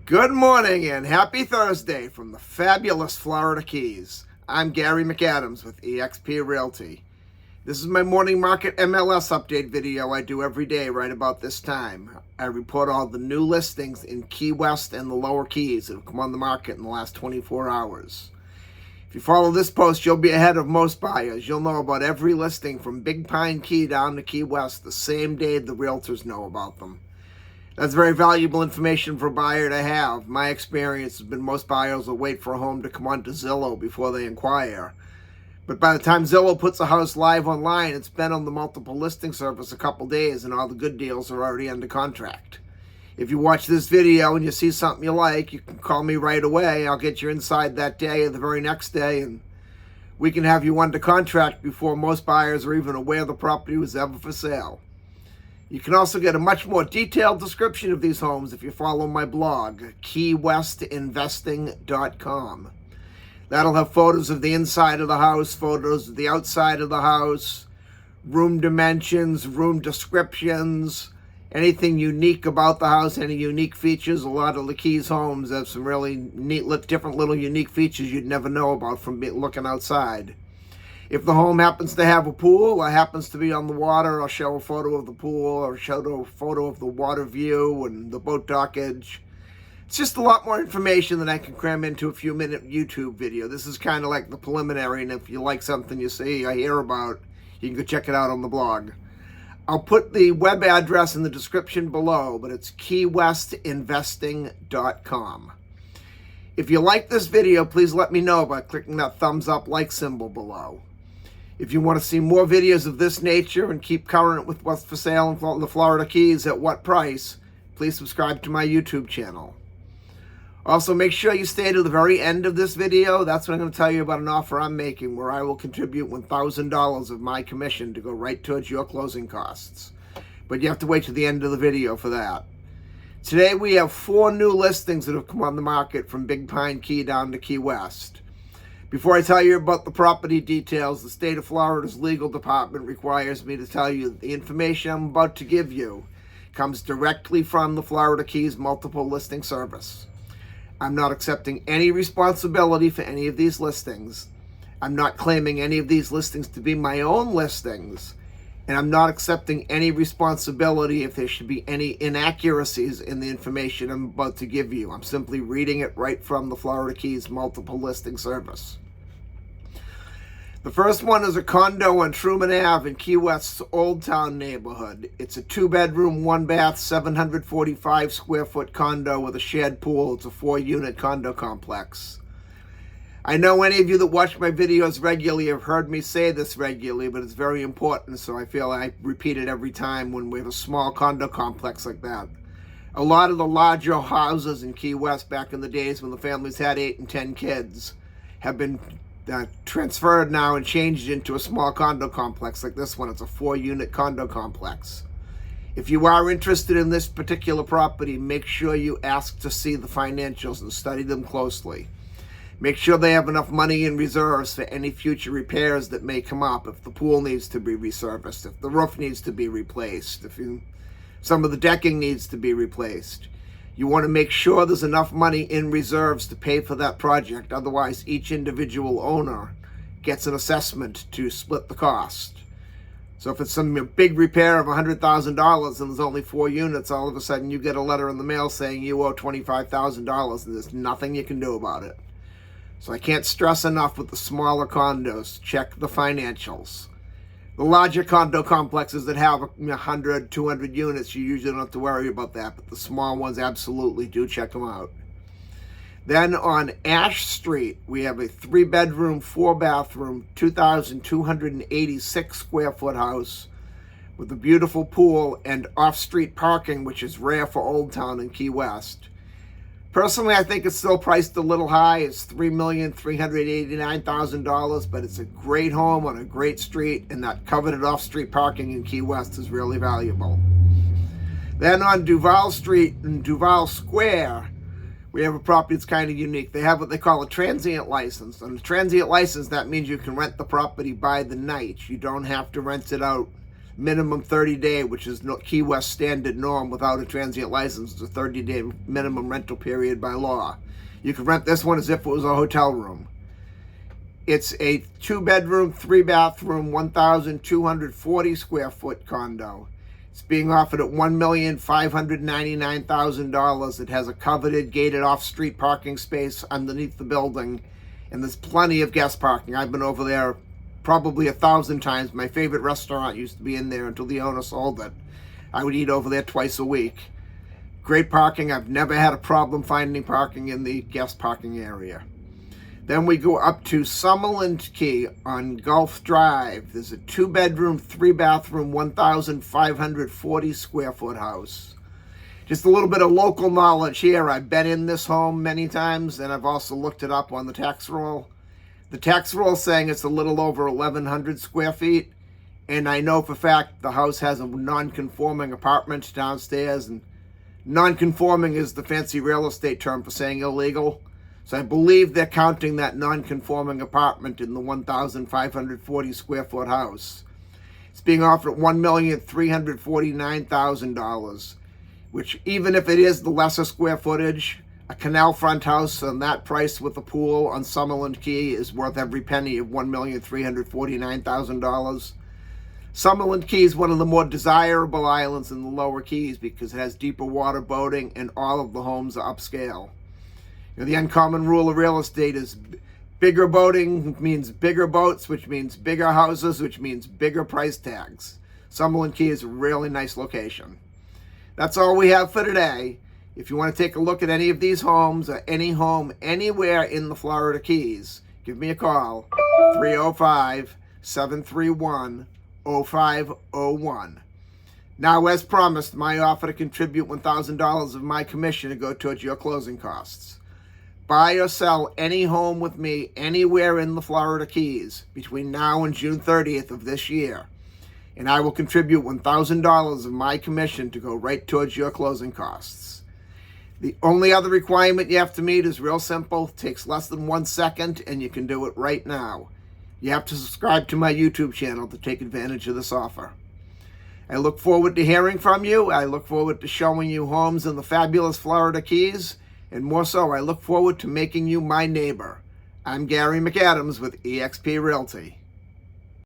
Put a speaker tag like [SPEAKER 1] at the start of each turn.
[SPEAKER 1] Good morning and happy Thursday from the fabulous Florida Keys. I'm Gary McAdams with eXp Realty. This is my morning market MLS update video I do every day right about this time. I report all the new listings in Key West and the Lower Keys that have come on the market in the last 24 hours. If you follow this post, you'll be ahead of most buyers. You'll know about every listing from Big Pine Key down to Key West the same day the Realtors know about them. That's very valuable information for a buyer to have. My experience has been most buyers will wait for a home to come onto Zillow before they inquire. But by the time Zillow puts a house live online, it's been on the multiple listing service a couple days and all the good deals are already under contract. If you watch this video and you see something you like, you can call me right away. I'll get you inside that day or the very next day, and we can have you under contract before most buyers are even aware the property was ever for sale. You can also get a much more detailed description of these homes if you follow my blog, keywestinvesting.com. That'll have photos of the inside of the house, photos of the outside of the house, room dimensions, room descriptions, anything unique about the house, any unique features. A lot of the Keys homes have some really neat, different little unique features you'd never know about from looking outside. If the home happens to have a pool or happens to be on the water, I'll show a photo of the pool or show a photo of the water view and the boat dockage. It's just a lot more information than I can cram into a few-minute YouTube video. This is kind of like the preliminary, and if you like something you see or hear about, you can go check it out on the blog. I'll put the web address in the description below, but it's keywestinvesting.com. If you like this video, please let me know by clicking that thumbs up like symbol below. If you want to see more videos of this nature and keep current with what's for sale in the Florida Keys at what price, please subscribe to my YouTube channel. Also, make sure you stay to the very end of this video. That's when I'm going to tell you about an offer I'm making where I will contribute $1,000 of my commission to go right towards your closing costs. But you have to wait to the end of the video for that. Today we have 4 new listings that have come on the market from Big Pine Key down to Key West. Before I tell you about the property details, the state of Florida's legal department requires me to tell you that the information I'm about to give you comes directly from the Florida Keys multiple listing service. I'm not accepting any responsibility for any of these listings. I'm not claiming any of these listings to be my own listings. And I'm not accepting any responsibility if there should be any inaccuracies in the information I'm about to give you. I'm simply reading it right from the Florida Keys multiple listing service. The first one is a condo on Truman Ave in Key West's Old Town neighborhood. It's a 2-bedroom, 1-bath, 745 square foot condo with a shared pool. It's a 4-unit condo complex. I know any of you that watch my videos regularly have heard me say this regularly, but it's very important, so I feel I repeat it every time when we have a small condo complex like that. A lot of the larger houses in Key West back in the days when the families had 8 and 10 kids have been transferred now and changed into a small condo complex like this one. It's a 4-unit condo complex. If you are interested in this particular property, make sure you ask to see the financials and study them closely. Make sure they have enough money in reserves for any future repairs that may come up. If the pool needs to be resurfaced, if the roof needs to be replaced, some of the decking needs to be replaced. You want to make sure there's enough money in reserves to pay for that project. Otherwise, each individual owner gets an assessment to split the cost. So if it's some big repair of $100,000 and there's only 4 units, all of a sudden you get a letter in the mail saying you owe $25,000 and there's nothing you can do about it. So I can't stress enough with the smaller condos, check the financials. The larger condo complexes that have 100, 200 units, you usually don't have to worry about that, but the small ones, absolutely do check them out. Then on Ash Street, we have a 3-bedroom, 4-bathroom, 2,286 square foot house with a beautiful pool and off-street parking, which is rare for Old Town in Key West. Personally, I think it's still priced a little high. It's $3,389,000, but it's a great home on a great street, and that coveted off-street parking in Key West is really valuable. Then on Duval Street in Duval Square, we have a property that's kind of unique. They have what they call a transient license. On a transient license, that means you can rent the property by the night. You don't have to rent it out minimum 30-day, which is Key West standard norm without a transient license. It's a 30-day minimum rental period by law. You can rent this one as if it was a hotel room. It's a 2-bedroom, 3-bathroom, 1,240 square foot condo. It's being offered at $1,599,000. It has a coveted, gated off-street parking space underneath the building, and there's plenty of guest parking. I've been over there probably 1,000 times. My favorite restaurant used to be in there until the owner sold it. I would eat over there twice a week. Great parking. I've never had a problem finding parking in the guest parking area. Then we go up to Summerland Key on Gulf Drive. There's a 2-bedroom, 3-bathroom, 1,540 square foot house. Just a little bit of local knowledge here. I've been in this home many times, and I've also looked it up on the tax roll. The tax roll is saying it's a little over 1,100 square feet, and I know for a fact the house has a non-conforming apartment downstairs, and non-conforming is the fancy real estate term for saying illegal. So I believe they're counting that non-conforming apartment in the 1,540 square foot house. It's being offered at $1,349,000, which, even if it is the lesser square footage, a canal front house on that price with a pool on Summerland Key is worth every penny of $1,349,000. Summerland Key is one of the more desirable islands in the lower Keys because it has deeper water boating and all of the homes are upscale. The uncommon rule of real estate is bigger boating means bigger boats, which means bigger houses, which means bigger price tags. Summerland Key is a really nice location. That's all we have for today. If you want to take a look at any of these homes or any home anywhere in the Florida Keys, give me a call, 305-731-0501. Now, as promised, my offer to contribute $1,000 of my commission to go towards your closing costs. Buy or sell any home with me anywhere in the Florida Keys between now and June 30th of this year, and I will contribute $1,000 of my commission to go right towards your closing costs. The only other requirement you have to meet is real simple. It takes less than 1 second, and you can do it right now. You have to subscribe to my YouTube channel to take advantage of this offer. I look forward to hearing from you. I look forward to showing you homes in the fabulous Florida Keys. And more so, I look forward to making you my neighbor. I'm Gary McAdams with eXp Realty.